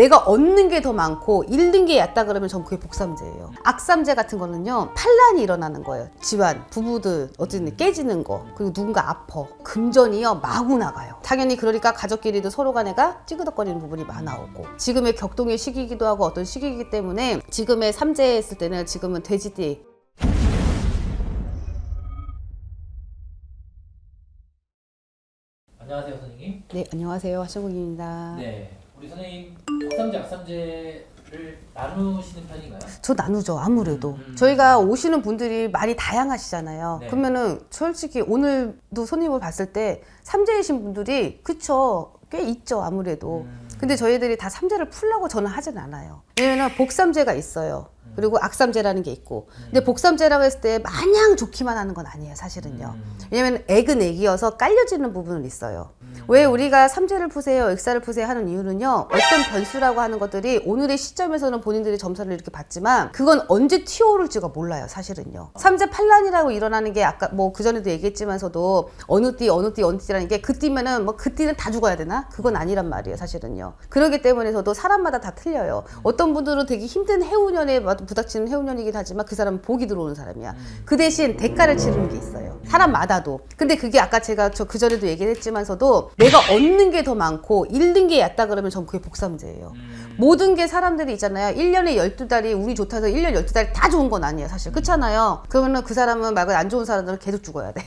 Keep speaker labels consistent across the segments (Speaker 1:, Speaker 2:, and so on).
Speaker 1: 내가 얻는 게 더 많고 잃는 게 얕다 그러면 전 그게 복삼재예요. 악삼재 같은 거는요, 판란이 일어나는 거예요. 집안, 부부들 어쨌든 깨지는 거, 그리고 누군가 아파. 금전이요 마구 나가요. 당연히 그러니까 가족끼리도 서로 간에가 찌그덕거리는 부분이 많아오고, 지금의 격동의 시기이기도 하고 어떤 시기이기 때문에 지금의 삼재 했을 때는 지금은 돼지띠.
Speaker 2: 안녕하세요, 선생님.
Speaker 1: 네, 안녕하세요. 하정욱입니다.
Speaker 2: 네, 우리 선생님 복삼재, 악삼재를 나누시는 편인가요?
Speaker 1: 저 나누죠, 아무래도. 저희가 오시는 분들이 많이 다양하시잖아요.
Speaker 2: 네.
Speaker 1: 그러면은 솔직히 오늘도 손님을 봤을 때 삼재이신 분들이 그쵸, 꽤 있죠, 아무래도. 근데 저희들이 다 삼재를 풀려고 저는 하진 않아요. 왜냐면 복삼재가 있어요. 그리고 악삼재라는 게 있고. 근데 복삼재라고 했을 때 마냥 좋기만 하는 건 아니에요, 사실은요. 왜냐면 액은 액이어서 깔려지는 부분은 있어요. 왜 우리가 삼재를 푸세요, 액사를 푸세요 하는 이유는요, 어떤 변수라고 하는 것들이 오늘의 시점에서는 본인들이 점수를 이렇게 받지만 그건 언제 튀어오를지가 몰라요, 사실은요. 삼재 판란이라고 일어나는 게 아까 뭐 그전에도 얘기했지만서도 어느 띠라는 게 그 띠면은 뭐 그 띠는 다 죽어야 되나? 그건 아니란 말이에요, 사실은요. 그러기 때문에서도 사람마다 다 틀려요. 어떤 분들은 되게 힘든 해운년에 부닥치는 해운년이긴 하지만 그 사람은 복이 들어오는 사람이야. 그 대신 대가를 치르는 게 있어요, 사람마다도. 근데 그게 아까 제가 그전에도 얘기를 했지만서도 내가 얻는 게 더 많고 잃는 게 얕다 그러면 전 그게 복삼재예요. 모든 게 사람들이 있잖아요. 1년에 12달이 운이 좋다고 해서 1년 12달이 다 좋은 건 아니에요, 사실. 그렇잖아요. 그러면은 그 사람은 말고 안 좋은 사람들은 계속 죽어야 돼.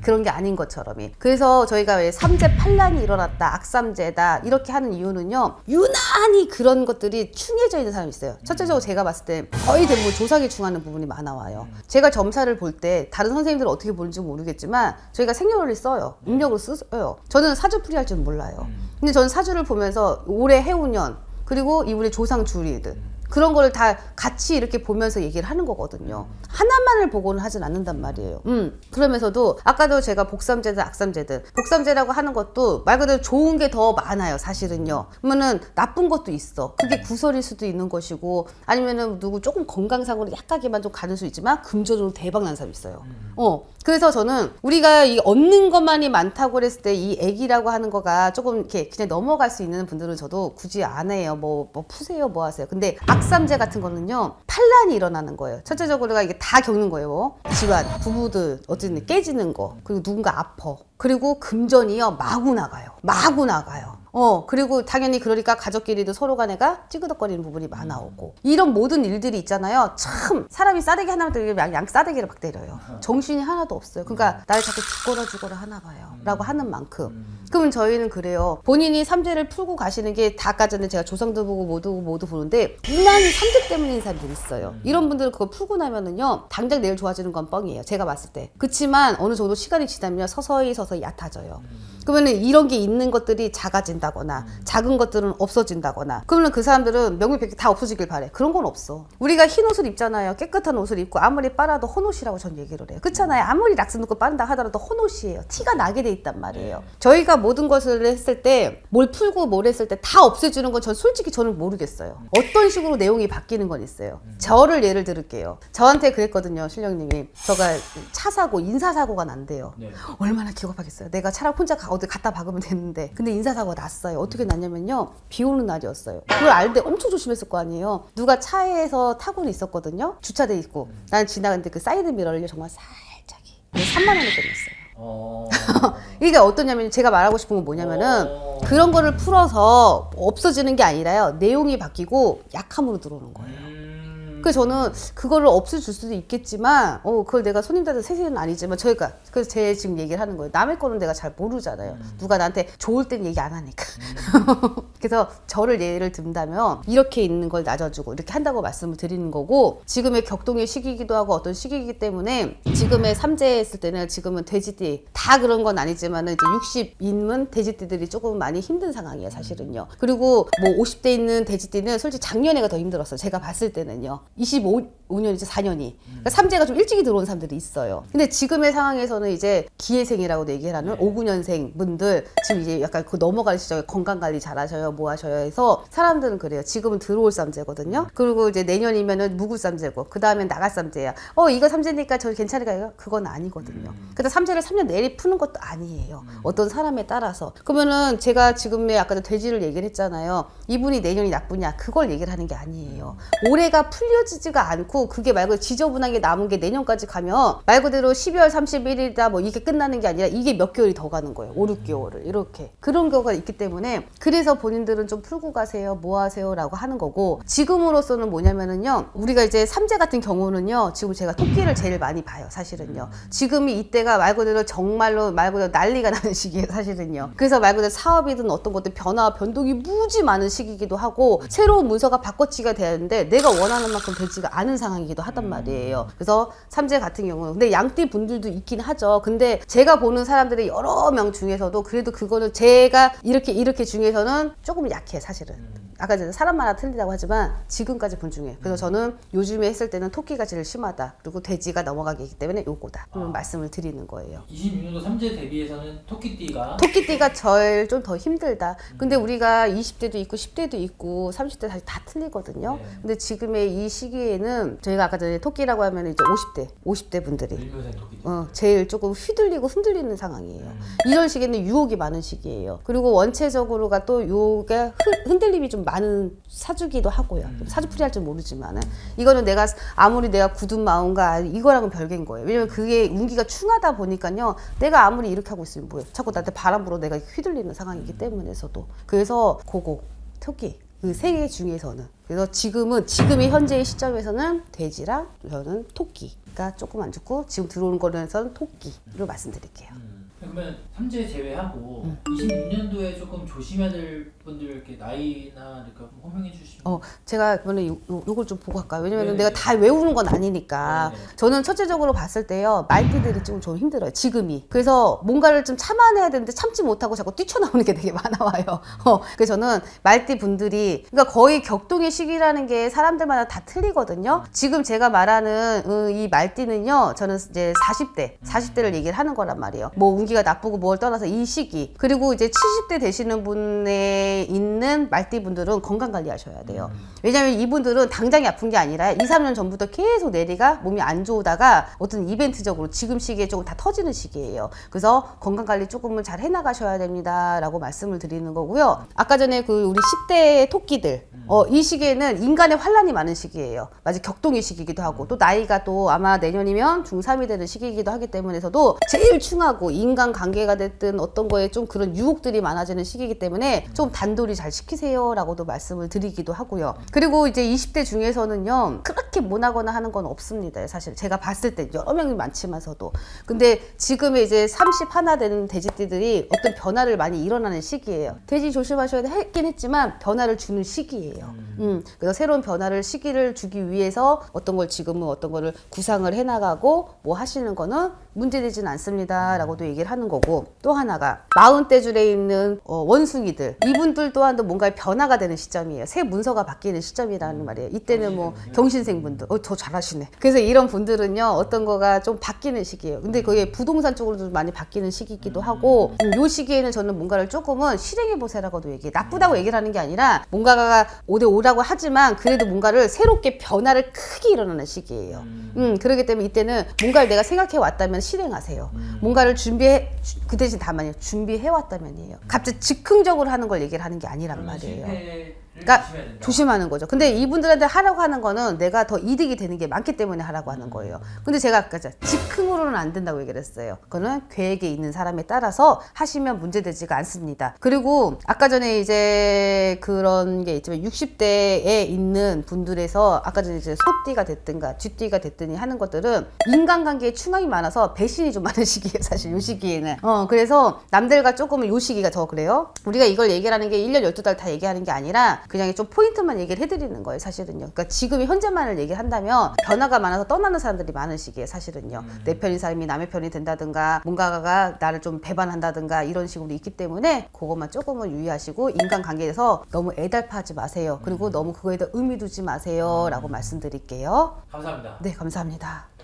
Speaker 1: 그런 게 아닌 것처럼이. 그래서 저희가 왜 삼재 판란이 일어났다, 악삼재다 이렇게 하는 이유는요, 유난히 그런 것들이 충해져 있는 사람이 있어요. 첫째적으로 제가 봤을 때 거의 대부분 조상에 충하는 부분이 많아 와요. 제가 점사를 볼 때 다른 선생님들은 어떻게 보는지 모르겠지만 저희가 생년월일 써요. 음력으로 써요. 저는 사주풀이 할 줄 몰라요. 근데 저는 사주를 보면서 올해 해운년 그리고 이분의 조상 주리들 그런 거를 다 같이 이렇게 보면서 얘기를 하는 거거든요. 하나만을 보고는 하진 않는단 말이에요. 그러면서도 아까도 제가 복삼재든 악삼재든, 복삼재라고 하는 것도 말 그대로 좋은 게 더 많아요, 사실은요. 그러면은 나쁜 것도 있어. 그게 구설일 수도 있는 것이고, 아니면은 누구 조금 건강상으로 약하게만 좀 가는 수 있지만 금전으로 대박 난 사람이 있어요. 그래서 저는 우리가 이 얻는 것만이 많다고 그랬을 때 이 액이라고 하는 거가 조금 이렇게 그냥 넘어갈 수 있는 분들은 저도 굳이 안 해요. 뭐 푸세요, 뭐 하세요. 근데 악삼재 같은 거는요, 판란이 일어나는 거예요. 첫째적으로가 이게 다 겪는 거예요. 집안, 부부들 어쨌든 깨지는 거, 그리고 누군가 아파. 그리고 금전이요 마구 나가요. 그리고 당연히 그러니까 가족끼리도 서로 간에가 찌그덕거리는 부분이 많아오고, 이런 모든 일들이 있잖아요. 참 사람이 싸대기 하나만 때리면 양 싸대기를 막 때려요. 정신이 하나도 없어요. 그러니까 나를 자꾸 죽거나 하나 봐요 라고 하는 만큼. 그러면 저희는 그래요. 본인이 삼재를 풀고 가시는 게 다 아까 전에 제가 조상도 보고 모두 보는데 유난히 삼재 때문인 사람들이 있어요. 이런 분들 그거 풀고 나면은요, 당장 내일 좋아지는 건 뻥이에요, 제가 봤을 때. 그치만 어느 정도 시간이 지나면 서서히 얕아져요. 그러면은 이런 게 있는 것들이 작아진다거나 작은 것들은 없어진다거나, 그러면 그 사람들은 명명백백 다 없어지길 바래. 그런 건 없어. 우리가 흰 옷을 입잖아요. 깨끗한 옷을 입고 아무리 빨아도 헌옷이라고 전 얘기를 해요. 그렇잖아요. 아무리 락스 넣고 빠른다 하더라도 헌옷이에요. 티가 나게 돼 있단 말이에요. 저희가 모든 것을 했을 때 뭘 풀고 뭘 했을 때 다 없애주는 건 전 솔직히 저는 모르겠어요. 어떤 식으로 내용이 바뀌는 건 있어요. 저를 예를 들을게요. 저한테 그랬거든요, 신령님이. 저가 차 사고 인사사고가 난대요. 얼마나 기겁하겠어요. 내가 차랑 혼자 어디 갖다 박으면 되는데. 근데 인사사고가 났어요. 어떻게 났냐면요, 비 오는 날이었어요. 그걸 알는데 엄청 조심했을 거 아니에요. 누가 차에서 타고는 있었거든요. 주차돼 있고. 난 지나갔는데 그 사이드 미러를 정말 살짝이 3만 원에 때렸어요. 이게 어떠냐면, 제가 말하고 싶은 건 뭐냐면은 그런 거를 풀어서 없어지는 게 아니라요, 내용이 바뀌고 약함으로 들어오는 거예요. 그래서 저는 그거를 없애줄 수도 있겠지만, 그걸 내가 손님들한테 세세는 아니지만, 저희가 그래서 제 지금 얘기를 하는 거예요. 남의 거는 내가 잘 모르잖아요. 누가 나한테 좋을 땐 얘기 안 하니까. 그래서 저를 예를 든다면 이렇게 있는 걸 낮아주고 이렇게 한다고 말씀을 드리는 거고, 지금의 격동의 시기이기도 하고 어떤 시기이기 때문에 지금의 삼재 했을 때는 지금은 돼지띠 다 그런 건 아니지만은 이제 60인문 돼지띠들이 조금 많이 힘든 상황이에요, 사실은요. 그리고 뭐 50대 있는 돼지띠는 솔직히 작년에가 더 힘들었어요, 제가 봤을 때는요. 5년이죠, 4년이. 그러니까 삼재가 좀 일찍이 들어온 사람들이 있어요. 근데 지금의 상황에서는 이제 기회생이라고 얘기를 하는 5, 9년생 분들 지금 이제 약간 그 넘어갈 시점에 건강 관리 잘 하셔요, 뭐 하셔요 해서 사람들은 그래요. 지금은 들어올 삼재거든요. 그리고 이제 내년이면은 묵을 삼재고 그 다음엔 나갈 삼재야. 이거 삼재니까 저 괜찮을까요? 그건 아니거든요. 그래서 삼재를 3년 내리 푸는 것도 아니에요. 어떤 사람에 따라서. 그러면은 제가 지금의 아까 돼지를 얘기를 했잖아요. 이분이 내년이 나쁘냐? 그걸 얘기를 하는 게 아니에요. 올해가 풀려지지가 않고 그게 말 그대로 지저분하게 남은 게 내년까지 가면 말 그대로 12월 31일이다 뭐 이게 끝나는 게 아니라 이게 몇 개월이 더 가는 거예요. 5, 6개월을 이렇게 그런 경우가 있기 때문에 그래서 본인들은 좀 풀고 가세요, 뭐 하세요 라고 하는 거고, 지금으로서는 뭐냐면은요, 우리가 이제 삼재 같은 경우는요, 지금 제가 토끼를 제일 많이 봐요, 사실은요. 지금이 이때가 말 그대로 정말로 말 그대로 난리가 나는 시기예요, 사실은요. 그래서 말 그대로 사업이든 어떤 것들 변화와 변동이 무지 많은 시기이기도 하고 새로운 문서가 바꿔치기가 되는데 내가 원하는 만큼 되지가 않은 상황이기도 하단 말이에요. 그래서 삼재 같은 경우는 근데 양띠 분들도 있긴 하죠. 근데 제가 보는 사람들의 여러 명 중에서도 그래도 그거는 제가 이렇게 중에서는 조금 약해, 사실은. 아까 전에 사람마다 틀리다고 하지만 지금까지 본 중에. 그래서 저는 요즘에 했을 때는 토끼가 제일 심하다. 그리고 돼지가 넘어가기 때문에 요거다. 그런 말씀을 드리는 거예요.
Speaker 2: 26년도 삼재 대비해서는 토끼띠가
Speaker 1: 제일 좀 더 힘들다. 근데 우리가 20대도 있고 10대도 있고 30대 사실 다 틀리거든요.
Speaker 2: 네.
Speaker 1: 근데 지금의 이 시기에는 저희가 아까 전에 토끼라고 하면 이제 50대 분들이
Speaker 2: 일묘생 토끼띠.
Speaker 1: 제일 조금 휘둘리고 흔들리는 상황이에요. 이런 시기에는 유혹이 많은 시기예요. 그리고 원체적으로가 또 요게 흔들림이 좀 많은 사주기도 하고요. 사주풀이 할 줄 모르지만은 이거는 아무리 내가 굳은 마음과 이거랑은 별개인 거예요. 왜냐면 그게 운기가 충하다 보니까요. 내가 아무리 이렇게 하고 있으면 뭐예요? 자꾸 나한테 바람 불어 내가 휘둘리는 상황이기 때문에서도. 그래서 토끼 그 세 개 중에서는 그래서 지금의 현재의 시점에서는 돼지랑 저는 토끼가 조금 안 좋고 지금 들어오는 거에서는 토끼로 말씀드릴게요.
Speaker 2: 그러면 삼재 제외하고 26년도에 조금 조심해야 될 분들 이렇게 나이나 이렇게 호명해 주시면.
Speaker 1: 제가 그러면 요걸 좀 보고 할까요? 왜냐면
Speaker 2: 네네.
Speaker 1: 내가 다 외우는 건 아니니까.
Speaker 2: 네네.
Speaker 1: 저는 첫째적으로 봤을 때요, 말띠들이 좀 힘들어요, 지금이. 그래서 뭔가를 좀 참아내야 되는데 참지 못하고 자꾸 뛰쳐나오는 게 되게 많아와요. 그래서 저는 말띠 분들이, 그러니까 거의 격동의 시기라는 게 사람들마다 다 틀리거든요. 지금 제가 말하는 이 말띠는요, 저는 이제 40대를 얘기를 하는 거란 말이에요. 뭐 운기가 나쁘고 뭘 떠나서 이 시기. 그리고 이제 70대 되시는 분에 있는 말띠 분들은 건강 관리하셔야 돼요. 왜냐면 이분들은 당장이 아픈 게 아니라 2, 3년 전부터 계속 내리가 몸이 안 좋다가 어떤 이벤트적으로 지금 시기에 조금 다 터지는 시기예요. 그래서 건강 관리 조금은 잘 해나가셔야 됩니다 라고 말씀을 드리는 거고요. 아까 전에 그 우리 10대 토끼들, 이 시기에는 인간의 환란이 많은 시기예요. 맞아, 격동의 시기이기도 하고 또 나이가 또 아마 내년이면 중3이 되는 시기이기도 하기 때문에서도 제일 충하고 인간 관계가 됐든 어떤 거에 좀 그런 유혹들이 많아지는 시기이기 때문에 좀 단돌이 잘 시키세요 라고도 말씀을 드리기도 하고요. 그리고 이제 20대 중에서는요, 그렇게 못하거나 하는 건 없습니다. 사실 제가 봤을 때 여러 명이 많지만서도. 근데 지금의 이제 31 되는 돼지띠들이 어떤 변화를 많이 일어나는 시기예요. 돼지 조심하셔야 했긴 했지만 변화를 주는 시기예요. 그래서 새로운 시기를 주기 위해서 어떤 걸 지금은 어떤 거를 구상을 해나가고 뭐 하시는 거는 문제되진 않습니다 라고도 얘기를 하는 거고, 또 하나가 40대줄에 있는 원숭이들, 이분들 또한도 뭔가 변화가 되는 시점이에요. 새 문서가 바뀌는 시점이라는 말이에요. 이때는 뭐 경신생 분들, 더 잘하시네. 그래서 이런 분들은요, 어떤 거가 좀 바뀌는 시기예요. 근데 그게 부동산 쪽으로도 많이 바뀌는 시기이기도 하고, 요 시기에는 저는 뭔가를 조금은 실행해 보세요라고도 얘기해요. 나쁘다고 얘기를 하는 게 아니라 뭔가가 5대5라고 하지만 그래도 뭔가를 새롭게 변화를 크게 일어나는 시기예요. 그렇기 때문에 이때는 뭔가를 내가 생각해 왔다면 실행하세요. 뭔가를 그 대신 다만요, 준비해 왔다면이에요. 갑자기 즉흥적으로 하는 걸 얘기를 하는 게 아니란 말이에요. 그러니까 조심하는 거죠. 근데 이분들한테 하라고 하는 거는 내가 더 이득이 되는 게 많기 때문에 하라고 하는 거예요. 근데 제가 아까 즉흥으로는 안 된다고 얘기를 했어요. 그거는 계획에 있는 사람에 따라서 하시면 문제되지가 않습니다. 그리고 아까 전에 이제 그런 게 있지만 60대에 있는 분들에서 아까 전에 이제 소띠가 됐든가 쥐띠가 됐든지 하는 것들은 인간관계에 충항이 많아서 배신이 좀 많은 시기예요, 사실 이 시기에는. 그래서 남들과 조금은 이 시기가 더 그래요. 우리가 이걸 얘기하는 게 1년 12달 다 얘기하는 게 아니라 그냥 좀 포인트만 얘기를 해드리는 거예요, 사실은요. 그러니까 지금의 현재만을 얘기를 한다면 변화가 많아서 떠나는 사람들이 많은 시기에 사실은요. 내 편인 사람이 남의 편이 된다든가 뭔가가 나를 좀 배반한다든가 이런 식으로 있기 때문에 그것만 조금은 유의하시고 인간관계에서 너무 애달파하지 마세요. 그리고 너무 그거에 대해 의미 두지 마세요 라고 말씀드릴게요.
Speaker 2: 감사합니다.
Speaker 1: 네, 감사합니다.